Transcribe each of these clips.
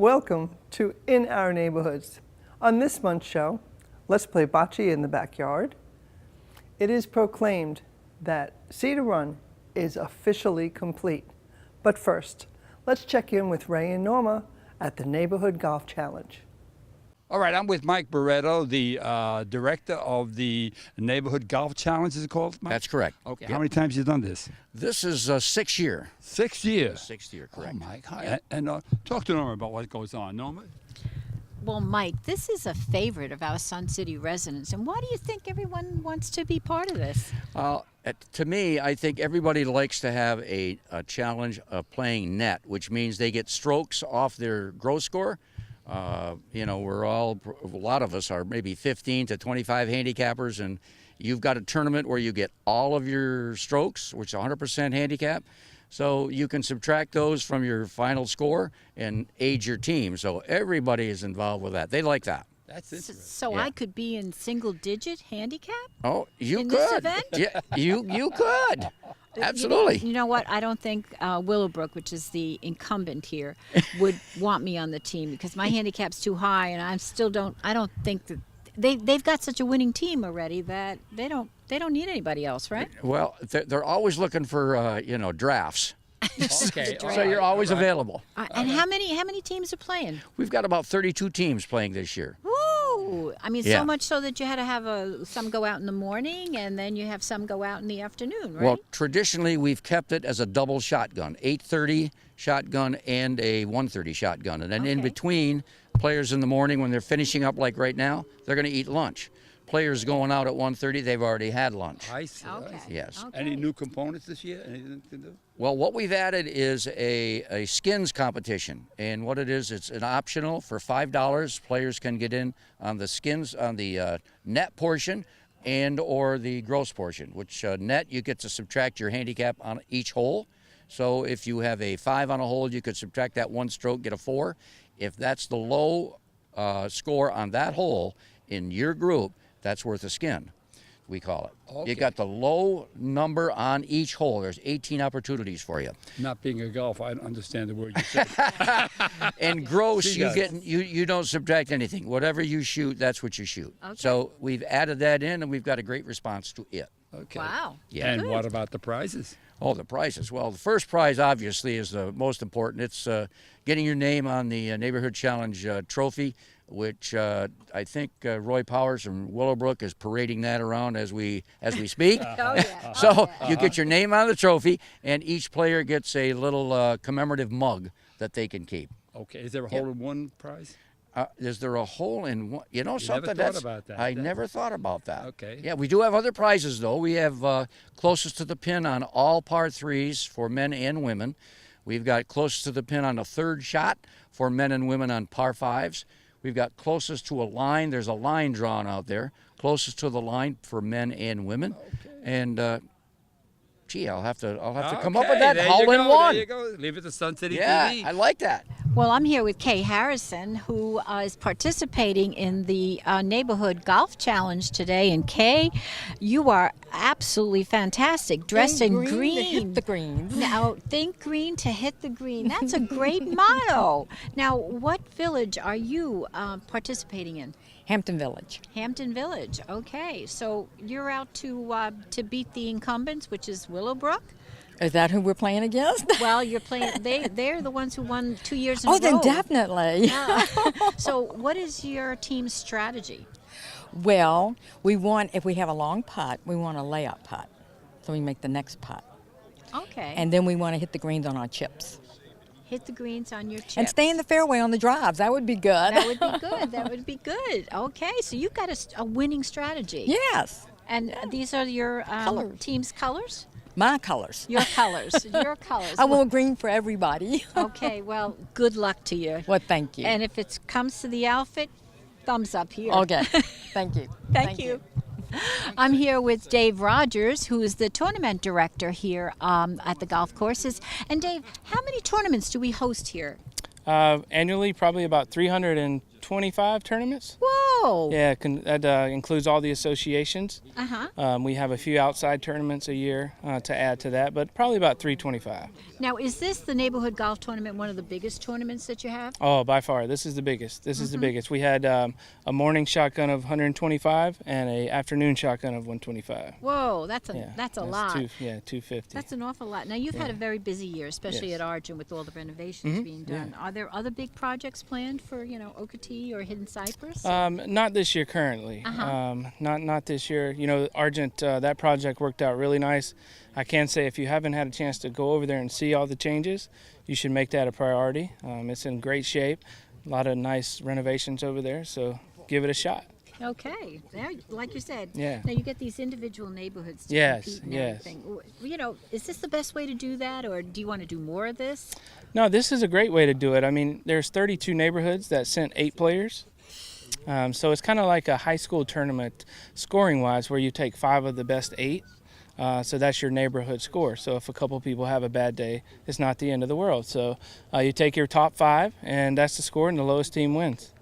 Welcome to In Our Neighborhoods. On this month's show, let's play bocce in the backyard. It is proclaimed that Cedar Run is officially complete. But first, let's check in with Ray and Norma at the Neighborhood Golf Challenge. All right, I'm with Mike Barretto, the director of the Neighborhood Golf Challenge, is it called, Mike? That's correct. Okay, Yep. How many times have you done this? This is 6th year. 6 years. 6th year, correct. Oh, Mike. Hi. And talk to Norma about what goes on. Norma? Well, Mike, this is a favorite of our Sun City residents, and why do you think everyone wants to be part of this? To me, I think everybody likes to have a challenge of playing net, which means they get strokes off their gross score. A lot of us are maybe 15 to 25 handicappers, and you've got a tournament where you get all of your strokes, which is 100% handicap. So you can subtract those from your final score and age your team. So everybody is involved with that. They like that. That's interesting. So Yeah. I could be in single-digit handicap? Oh, you In could. this event? Yeah, you could. Absolutely. You know what? I don't think Willowbrook, which is the incumbent here, would want me on the team because my handicap's too high, and I don't think that they've got such a winning team already that they don't need anybody else, right? Well, they're always looking for drafts. Okay. So you're always available. And how many teams are playing? We've got about 32 teams playing this year. Woo! I mean, Yeah. so much so that you had to have some go out in the morning, and then you have some go out in the afternoon, right? Well, traditionally we've kept it as a double shotgun, 8:30 shotgun and a 1:30 shotgun, and then in Okay. between, players in the morning when they're finishing up like right now, they're going to eat lunch. Players going out at 1:30, they've already had lunch. I see. Okay. I see. Yes. Okay. Any new components this year? Anything to do? Well, what we've added is a skins competition, and what it is, it's an optional for $5. Players can get in on the skins on the net portion and or the gross portion. Which net you get to subtract your handicap on each hole. So if you have a 5 on a hole, you could subtract that one stroke, get a 4. If that's the low score on that hole in your group, that's worth a skin, we call it. Okay. You got the low number on each hole. There's 18 opportunities for you. Not being a golfer, I don't understand the word you said. And gross, She you does. get you don't subtract anything. Whatever you shoot, that's what you shoot. Okay. So we've added that in, and we've got a great response to it. Okay. Wow. Yeah. And Good. what about the prizes? Oh, the prizes. Well, the first prize obviously is the most important. It's getting your name on the Neighborhood Challenge trophy, which I think Roy Powers from Willowbrook is parading that around as we speak. Oh, yeah. So you get your name on the trophy, and each player gets a little commemorative mug that they can keep. Okay. Is there a hole-in-one prize? Is there a hole in one? You know You something? never thought about that. I never thought about that. Okay. Yeah, we do have other prizes though. We have closest to the pin on all par threes for men and women. We've got closest to the pin on the third shot for men and women on par fives. We've got closest to a line. There's a line drawn out there. Closest to the line for men and women. Okay. And I'll have to come up with Okay, that there you hole in go, one. There you go. Leave it to Sun City Yeah, TV. I like that. Well, I'm here with Kay Harrison, who is participating in the Neighborhood Golf Challenge today. And Kay, you are absolutely fantastic, dressed in To green. hit the greens. Now, think green to hit the green. That's a great motto. Now, what village are you participating in? Hampton Village. Hampton Village. Okay, so you're out to beat the incumbents, which is Willowbrook. Is that who we're playing against? Well, you're playing. They're the ones who won 2 years in a Oh, row. then definitely. So, what is your team's strategy? Well, if we have a long putt, we want a layup putt. So we make the next putt. Okay. And then we want to hit the greens on our chips. hit the greens on your chips. And stay in the fairway on the drives. That would be good. That would be good. That would be good. Okay, so you've got a winning strategy. Yes. And these are your Colors. team's colors? My colors. Your colors. Your colors. I want green for everybody. Okay, well, good luck to you. Well, thank you. And if it comes to the outfit, thumbs up here. Okay. Thank you. Thank you. I'm here with Dave Rogers, who is the tournament director here at the golf courses. And Dave, how many tournaments do we host here? Annually, probably about 325 tournaments. Whoa! Oh. Yeah, that includes all the associations. Uh-huh. We have a few outside tournaments a year to add to that, but probably about 325. Now, is this the neighborhood golf tournament, one of the biggest tournaments that you have? Oh, by far, this is the biggest. This is the biggest. We had a morning shotgun of 125 and a afternoon shotgun of 125. Whoa, that's a Yeah, lot. 250. That's an awful lot. Now, you've had a very busy year, especially Yes. at Argent with all the renovations being done. Are there other big projects planned for, Okatee or Hidden Cypress? Not this year currently. Not this year. Argent, that project worked out really nice. I can say if you haven't had a chance to go over there and see all the changes, you should make that a priority. It's in great shape. A lot of nice renovations over there, so give it a shot. Okay. Now, like you said, Yeah. now you get these individual neighborhoods to Yes, compete and yes. everything. Is this the best way to do that, or do you want to do more of this? No, this is a great way to do it. I mean, there's 32 neighborhoods that sent 8 players. So it's kind of like a high school tournament scoring-wise where you take 5 of the best 8. So that's your neighborhood score. So if a couple people have a bad day, it's not the end of the world. So you take your top 5, and that's the score, and the lowest team wins.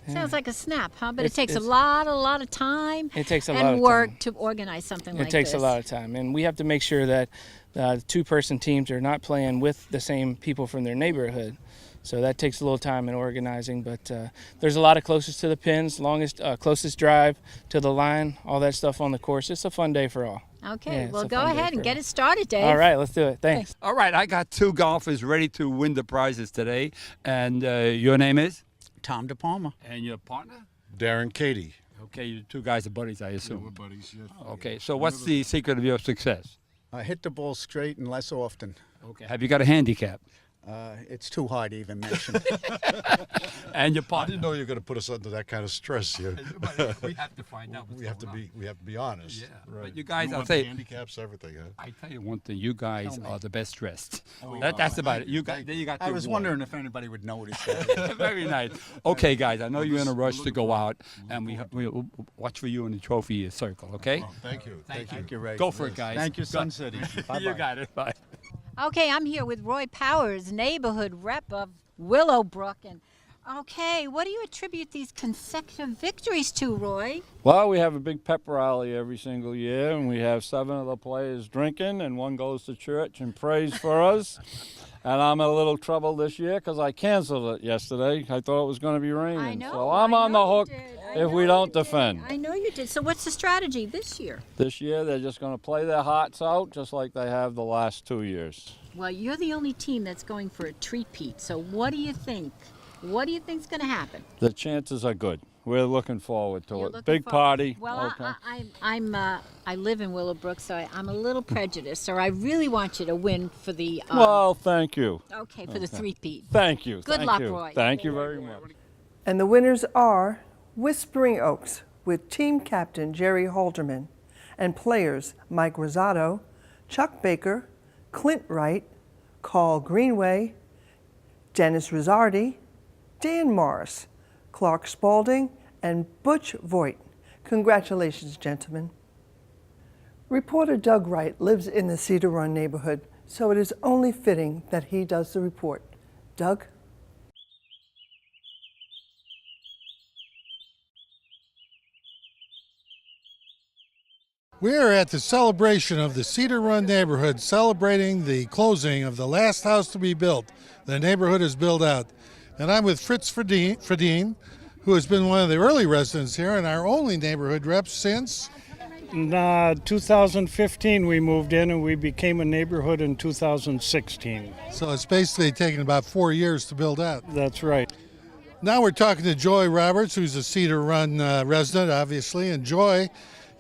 Sounds like a snap, huh? But it It's- takes a it's- lot of time It takes a and lot of work time. to organize something like It takes this. a lot of time, and we have to make sure that two-person teams are not playing with the same people from their neighborhood. So that takes a little time in organizing, but there's a lot of closest to the pins, closest drive to the line, all that stuff on the course. It's a fun day for all. Okay, Yeah, it's well, a go fun day ahead for and get all. it started, Dave. All right, let's do it. Thanks. All right, I got 2 golfers ready to win the prizes today. And your name is? Tom DePalma. And your partner? Darren Katie. Okay, you 2 guys are buddies, I assume. We're buddies. Yeah. Okay, so what's the secret of your success? I hit the ball straight and less often. Okay, have you got a handicap? It's too hard to even mention. And your I partner? didn't know you were going to put us under that kind of stress here. We have to find out. We have to be honest. Yeah, Right. but you guys, You I'll want say- the handicaps, everything. Huh? I tell you one thing, you guys are the best dressed. Oh, That's about it. You got I your was award. wondering if anybody would notice that. Very nice. Okay, guys, I know you're in a rush to go out, and we'll watch for you in the trophy circle, okay? Oh, thank you. Thank you, Ray. Go for it, guys. Thank you, Go. Sun City. Bye-bye. You got it. Bye. Okay, I'm here with Roy Powers, neighborhood rep of Willowbrook. And okay, what do you attribute these consecutive victories to, Roy? Well, we have a big pep rally every single year, and we have 7 of the players drinking, and 1 goes to church and prays for us. And I'm in a little trouble this year because I canceled it yesterday. I thought it was going to be raining. I know. So I'm I on the know you hook did. I if know we you don't did. defend. I know you did. So what's the strategy this year? This year, they're just going to play their hearts out just like they have the last 2 years. Well, you're the only team that's going for a three-peat. So what do you think? What do you think's going to happen? The chances are good. We're looking forward to You're it. looking Big for- party. Well, okay. I live in Willowbrook, so I'm a little prejudiced. So I really want you to win for the Well, thank you. okay, for the three-peat. Thank you. Good Thank luck, you. Roy. Thank you very much. And the winners are Whispering Oaks with team captain Jerry Halderman and players Mike Rosado, Chuck Baker, Clint Wright, Carl Greenway, Dennis Rizzardi, Dan Morris, Clark Spalding, and Butch Voigt. Congratulations, gentlemen. Reporter Doug Wright lives in the Cedar Run neighborhood, so it is only fitting that he does the report. Doug? We are at the celebration of the Cedar Run neighborhood, celebrating the closing of the last house to be built. The neighborhood is built out. And I'm with Fritz Fradine, who has been one of the early residents here and our only neighborhood rep since. In 2015 we moved in, and we became a neighborhood in 2016. So it's basically taken about 4 years to build out. That's right. Now we're talking to Joy Roberts, who's a Cedar Run resident, obviously. And Joy,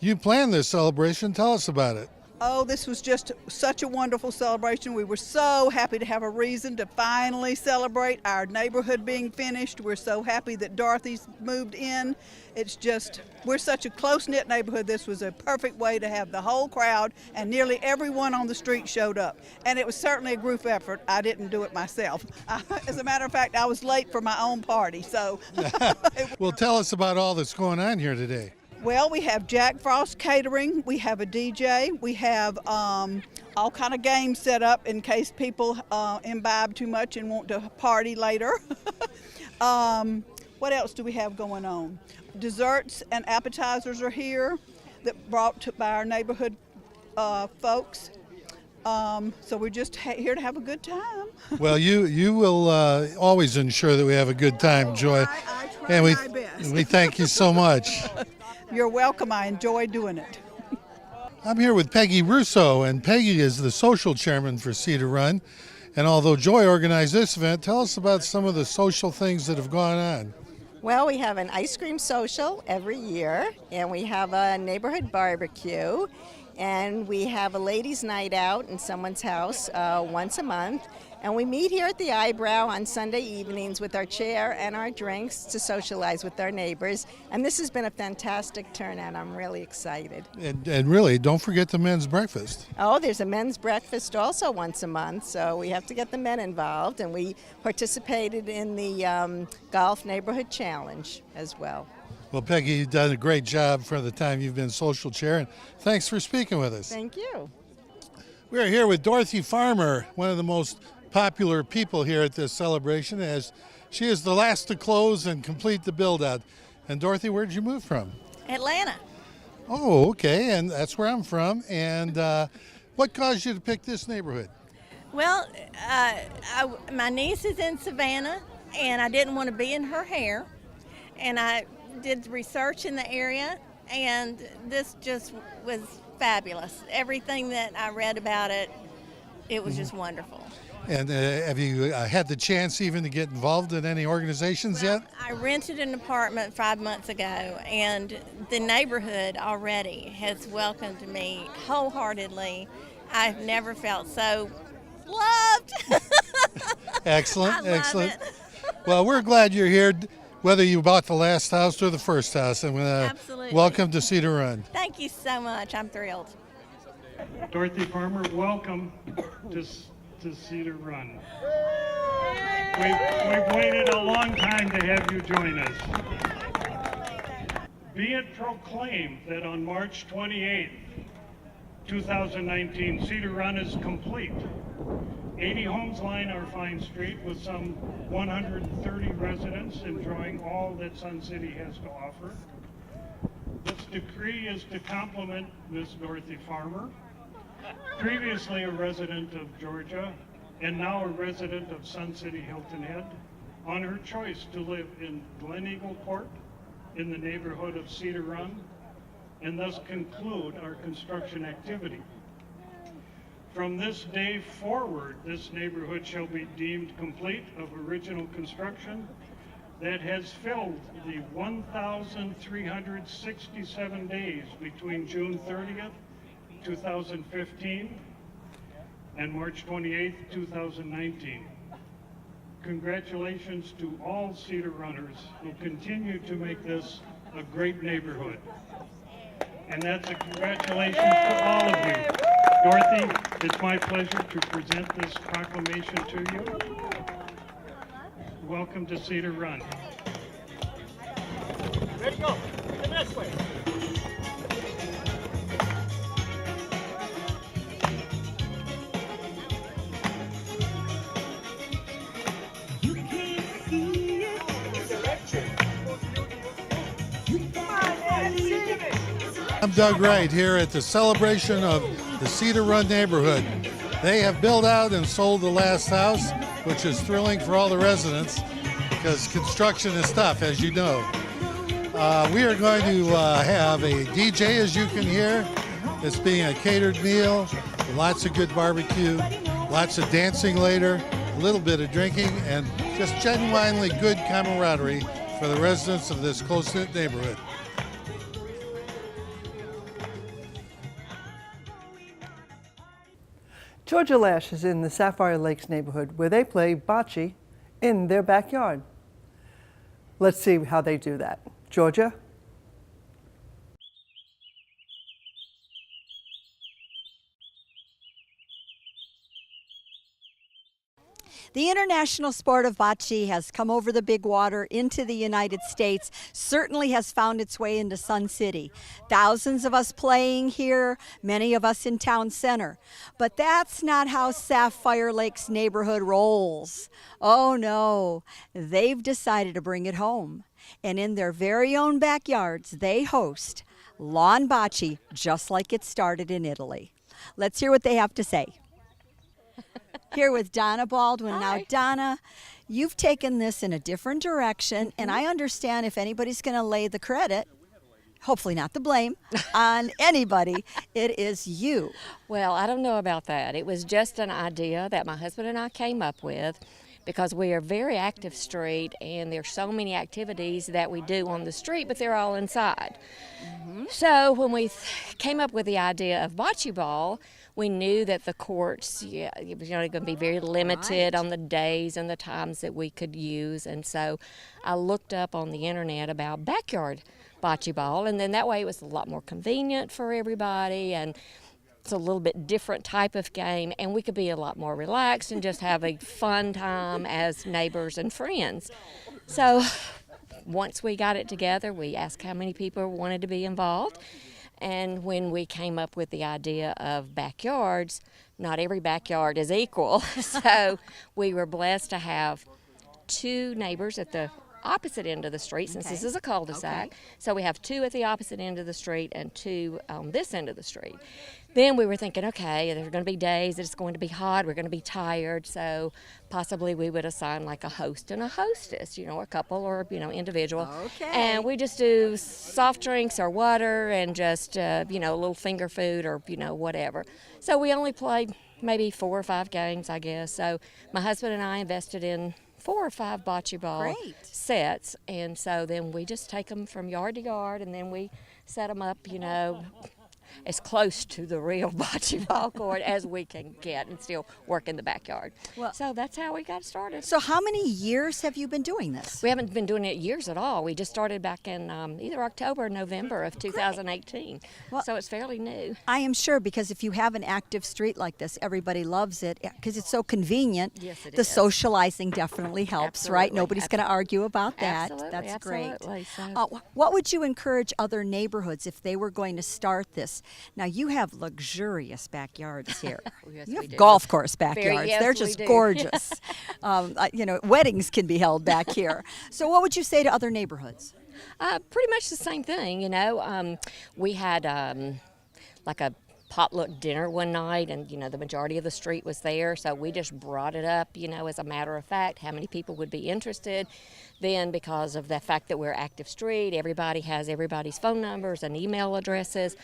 you planned this celebration. Tell us about it. Oh, this was just such a wonderful celebration. We were so happy to have a reason to finally celebrate our neighborhood being finished. We're so happy that Dorothy's moved in. It's just, we're such a close-knit neighborhood. This was a perfect way to have the whole crowd, and nearly everyone on the street showed up. And it was certainly a group effort. I didn't do it myself. As a matter of fact, I was late for my own party, so. Well, tell us about all that's going on here today. Well, we have Jack Frost Catering, we have a DJ, we have all kind of games set up in case people imbibe too much and want to party later. What What else do we have going on? Desserts and appetizers are here that by our neighborhood folks. So we're just here to have a good time. Well, you will always ensure that we have a good time, Joy. I try And my best. we thank you so much. You're welcome. I enjoy doing it. I'm here with Peggy Russo, and Peggy is the social chairman for Cedar Run. And although Joy organized this event, tell us about some of the social things that have gone on. Well, we have an ice cream social every year, and we have a neighborhood barbecue, and we have a ladies' night out in someone's house once a month. And we meet here at the Eyebrow on Sunday evenings with our chair and our drinks to socialize with our neighbors. And this has been a fantastic turnout. I'm really excited. And really, don't forget the men's breakfast. Oh, there's a men's breakfast also once a month, so we have to get the men involved. And we participated in the Golf Neighborhood Challenge as well. Well, Peggy, you've done a great job for the time you've been social chair, and thanks for speaking with us. Thank you. We're here with Dorothy Farmer, one of the most popular people here at this celebration, as she is the last to close and complete the build-out. And Dorothy, where did you move from? Atlanta. Oh, okay, and that's where I'm from. And what caused you to pick this neighborhood? Well, my niece is in Savannah, and I didn't want to be in her hair. And I did research in the area, and this just was fabulous. Everything that I read about it, it was just wonderful. And have you had the chance even to get involved in any organizations yet? I rented an apartment 5 months ago, and the neighborhood already has welcomed me wholeheartedly. I've never felt so loved. Excellent, I love excellent. it. Well, we're glad you're here, whether you bought the last house or the first house. And Absolutely. welcome to Cedar Run. Thank you so much. I'm thrilled. Dorothy Farmer, welcome to Cedar Run. We've waited a long time to have you join us. Be it proclaimed that on March 28th, 2019, Cedar Run is complete. 80 homes line our fine street with some 130 residents enjoying all that Sun City has to offer. This decree is to compliment Miss Dorothy Farmer, previously a resident of Georgia and now a resident of Sun City Hilton Head, on her choice to live in Glen Eagle Court in the neighborhood of Cedar Run, and thus conclude our construction activity. From this day forward, this neighborhood shall be deemed complete of original construction that has filled the 1,367 days between June 30th, 2015 and March 28th, 2019. Congratulations to all Cedar Runners who continue to make this a great neighborhood. And that's a congratulations to all of you. Dorothy, it's my pleasure to present this proclamation to you. Welcome to Cedar Run. Ready to go. Come this way. I'm Doug Wright here at the celebration of the Cedar Run neighborhood. They have built out and sold the last house, which is thrilling for all the residents because construction is tough, as you know. We are going to have a DJ, as you can hear. It's being a catered meal, lots of good barbecue, lots of dancing later, a little bit of drinking, and just genuinely good camaraderie for the residents of this close-knit neighborhood. Georgia Lash is in the Sapphire Lakes neighborhood where they play bocce in their backyard. Let's see how they do that. Georgia? The international sport of bocce has come over the big water into the United States, certainly has found its way into Sun City. Thousands of us playing here, many of us in town center. But that's not how Sapphire Lakes neighborhood rolls. Oh no, they've decided to bring it home. And in their very own backyards, they host lawn bocce just like it started in Italy. Let's hear what they have to say. Here with Donna Baldwin. Now, Donna, you've taken this in a different direction, and I understand if anybody's going to lay the credit, hopefully not the blame, on anybody, it is you. Well, I don't know about that. It was just an idea that my husband and I came up with because we are very active street and there's so many activities that we do on the street, but they're all inside. So when we came up with the idea of bocce ball, we knew that the courts, it was going to be very limited on the days and the times that we could use. And so I looked up on the internet about backyard bocce ball, and then that way it was a lot more convenient for everybody, and it's a little bit different type of game, and we could be a lot more relaxed and just have a fun time as neighbors and friends. So once we got it together, we asked how many people wanted to be involved. And when we came up with the idea of backyards, not every backyard is equal. So we were blessed to have 2 neighbors at the opposite end of the street, since this is a cul-de-sac. So we have 2 at the opposite end of the street and 2 on this end of the street. Then we were thinking, okay, there are going to be days that it's going to be hot, we're going to be tired, so possibly we would assign like a host and a hostess, a couple or, individual. Okay. And we just do soft drinks or water and just, a little finger food or, whatever. So we only played maybe 4 or 5 games, I guess. So my husband and I invested in 4 or 5 bocce ball sets, and so then we just take them from yard to yard, and then we set them up, as close to the real bocce ball court as we can get and still work in the backyard. So that's how we got started. So how many years have you been doing this? We haven't been doing it years at all. We just started back in either October or November of 2018. So it's fairly new. I am sure, because if you have an active street like this, everybody loves it because it's so convenient. Yes, it the is. socializing definitely helps, right? Absolutely. Nobody's going to argue about that. Absolutely, That's absolutely. great. So- What would you encourage other neighborhoods if they were going to start this? Now, you have luxurious backyards here. Yes, you we have do. golf course backyards. Yes, They're we just do. gorgeous. Weddings can be held back here. So what would you say to other neighborhoods? Pretty much the same thing, We had like a potluck dinner one night, and the majority of the street was there, so we just brought it up, as a matter of fact, how many people would be interested. Then, because of the fact that we're active street, everybody has everybody's phone numbers and email addresses.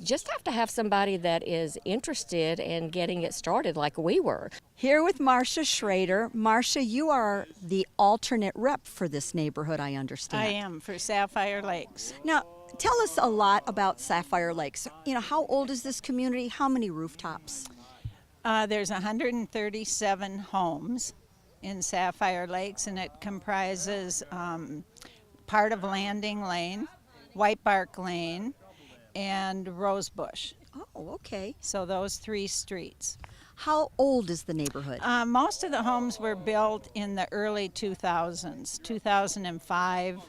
Just have to have somebody that is interested in getting it started like we were. Here with Marcia Schrader. Marcia, you are the alternate rep for this neighborhood, I understand. I am, for Sapphire Lakes. Now, tell us a lot about Sapphire Lakes. How old is this community? How many rooftops? There's 137 homes in Sapphire Lakes, and it comprises part of Landing Lane, White Bark Lane, and Rosebush. Oh, okay. So those 3 streets. How old is the neighborhood? Most of the homes were built in the early 2000s, 2005.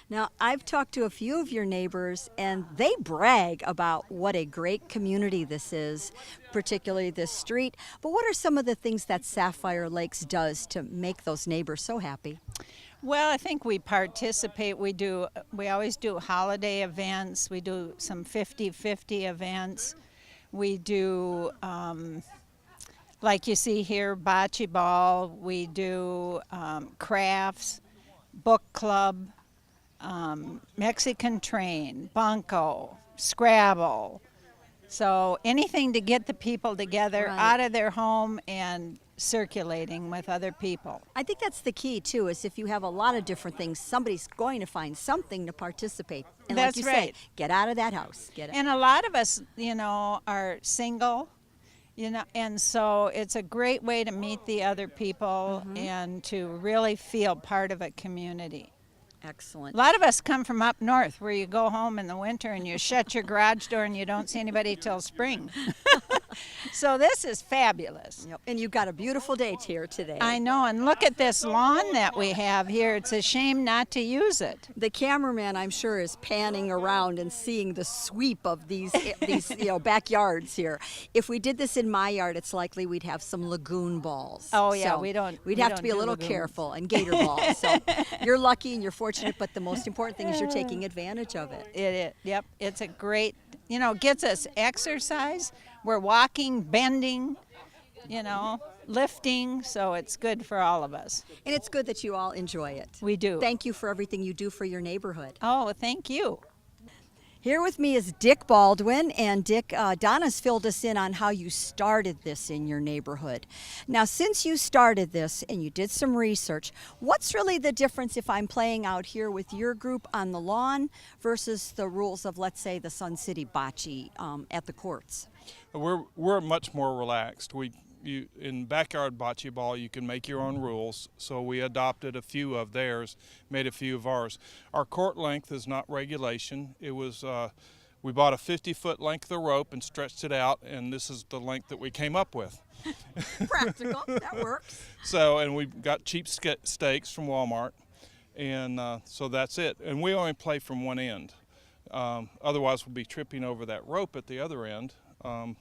Now, I've talked to a few of your neighbors, and they brag about what a great community this is, particularly this street. But what are some of the things that Sapphire Lakes does to make those neighbors so happy? Well, I think we participate. We always do holiday events. We do some 50-50 events. We do, like you see here, bocce ball. We do crafts, book club, Mexican train, bunco, Scrabble. So anything to get the people together out of their home and circulating with other people. I think that's the key, too, is if you have a lot of different things, somebody's going to find something to participate. And That's like you right. say, get out of that house. And a lot of us, are single, and so it's a great way to meet the other people and to really feel part of a community. Excellent. A lot of us come from up north where you go home in the winter and you shut your garage door and you don't see anybody till spring. So this is fabulous. Yep. And you've got a beautiful day here today. I know, and look at this lawn that we have here. It's a shame not to use it. The cameraman, I'm sure, is panning around and seeing the sweep of these backyards here. If we did this in my yard, it's likely we'd have some lagoon balls. Oh, yeah, So we don't We'd have to be a do little lagoons. careful, and gator balls. So you're lucky and you're fortunate, but the most important thing is you're taking advantage of it. Yep, it's a great, gets us exercise. We're walking, bending, lifting, so it's good for all of us. And it's good that you all enjoy it. We do. Thank you for everything you do for your neighborhood. Oh, thank you. Here with me is Dick Baldwin, and Dick, Donna's filled us in on how you started this in your neighborhood. Now, since you started this and you did some research, what's really the difference if I'm playing out here with your group on the lawn versus the rules of, let's say, the Sun City Bocce at the courts? We're much more relaxed. In backyard bocce ball, you can make your own rules, so we adopted a few of theirs, made a few of ours. Our court length is not regulation. It was we bought a 50-foot length of rope and stretched it out, and this is the length that we came up with. Practical, that works. So, and we got cheap stakes from Walmart, and so that's it. And we only play from one end. Otherwise, we'll be tripping over that rope at the other end, and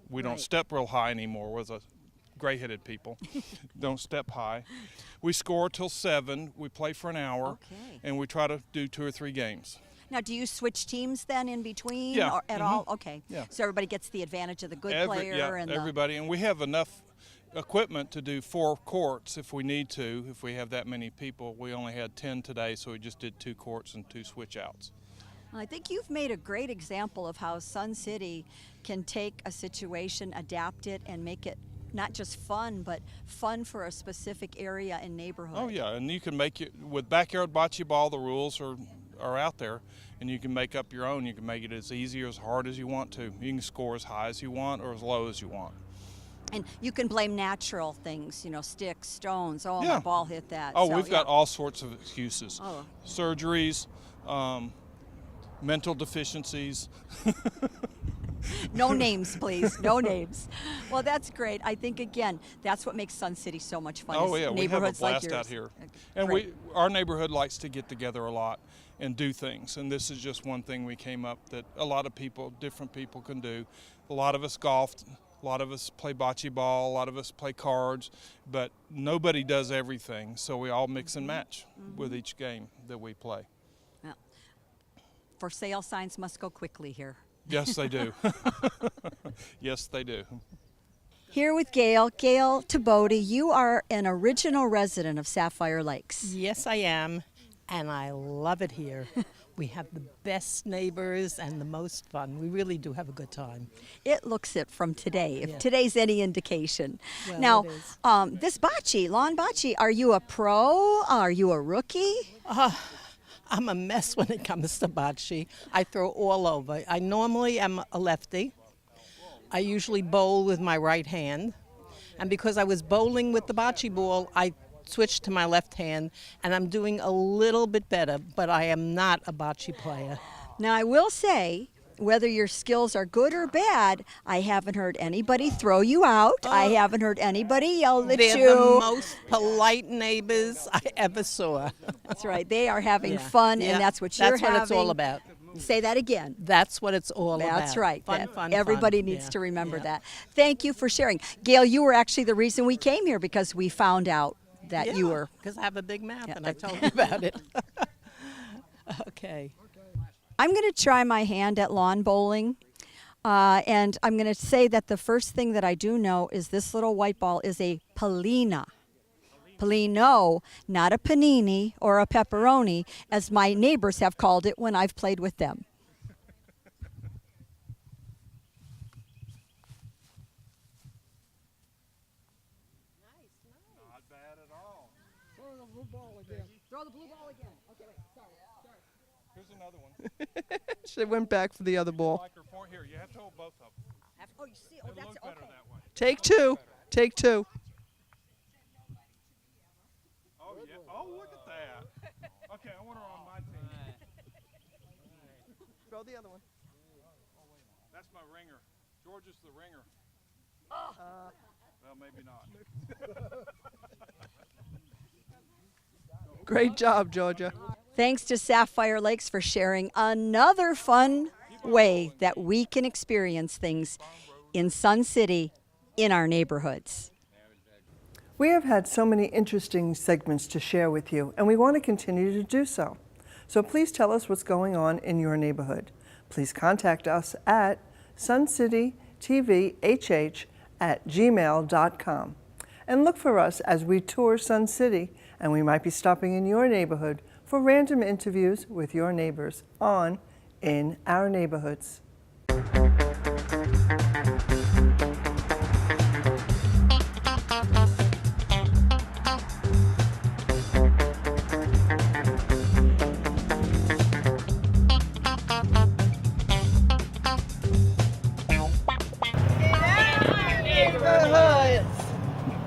we don't step real high anymore with us gray-headed people. Don't step high. We score till 7. We play for an hour, and we try to do 2 or 3 games. Now, do you switch teams then in between Yeah. or at all? Okay. Yeah. So everybody gets the advantage of the good player and everybody. And we have enough equipment to do 4 courts if we need to. If we have that many people, we only had 10 today, so we just did 2 courts and 2 switch outs. I think you've made a great example of how Sun City can take a situation, adapt it, and make it not just fun, but fun for a specific area and neighborhood. Oh yeah, and you can make it with backyard bocce ball. The rules are out there, and you can make up your own. You can make it as easy or as hard as you want to. You can score as high as you want or as low as you want. And you can blame natural things, sticks, stones. Oh, Yeah. my ball hit that. Oh, So, we've got all sorts of excuses. Oh. Surgeries, mental deficiencies. No names, please. No names. Well, that's great. I think, again, that's what makes Sun City so much fun. Oh is yeah, we have a neighborhoods like blast yours. out here, and Great. our neighborhood likes to get together a lot and do things. And this is just one thing we came up that a lot of people, different people, can do. A lot of us golfed, a lot of us play bocce ball, a lot of us play cards, but nobody does everything. So we all mix and match with each game that we play. Well, for sale signs must go quickly here. Yes, they do. Yes, they do. Here with Gail. Gail Tabodi, you are an original resident of Sapphire Lakes. Yes, I am, and I love it here. We have the best neighbors and the most fun. We really do have a good time. It looks it from today, if Yeah. today's any indication. Well, Now, it is. this bocce, lawn bocce, are you a pro? Are you a rookie? I'm a mess when it comes to bocce. I throw all over. I normally am a lefty. I usually bowl with my right hand. And because I was bowling with the bocce ball, I switched to my left hand, and I'm doing a little bit better, but I am not a bocce player. Now, I will say, whether your skills are good or bad, I haven't heard anybody throw you out. I haven't heard anybody yell at They're you. the most polite neighbors I ever saw. That's right. They are having Yeah. fun, Yeah. and that's what you're That's what it's all having. about. Say that again. That's what it's all about. That's right. Fun, That fun, everybody fun. needs Yeah. to remember Yeah. that. Thank you for sharing. Gail, you were actually the reason we came here because we found out that you were. Because I have a big mouth, Yeah, and I that- told you about it. Okay. I'm going to try my hand at lawn bowling. And I'm going to say that the first thing that I do know is this little white ball is a Polina. Polino, not a panini or a pepperoni, as my neighbors have called it when I've played with them. Not bad at all. Throw the blue ball again. Throw the blue ball again. Okay, wait, sorry. Here's another one. She went back for the other ball. Like her point here, you have to hold both of them. Oh, you see? Oh, that's okay. Take 2. Take 2. Oh yeah. Oh, look at that. Okay, I want her on my team. Throw the other one. That's my ringer. George is the ringer. Well, maybe not. Great job, Georgia. Thanks to Sapphire Lakes for sharing another fun way that we can experience things in Sun City in our neighborhoods. We have had so many interesting segments to share with you, and we want to continue to do so. So please tell us what's going on in your neighborhood. Please contact us at suncitytvhh@gmail.com. And look for us as we tour Sun City, and we might be stopping in your neighborhood for random interviews with your neighbors on In Our Neighborhoods.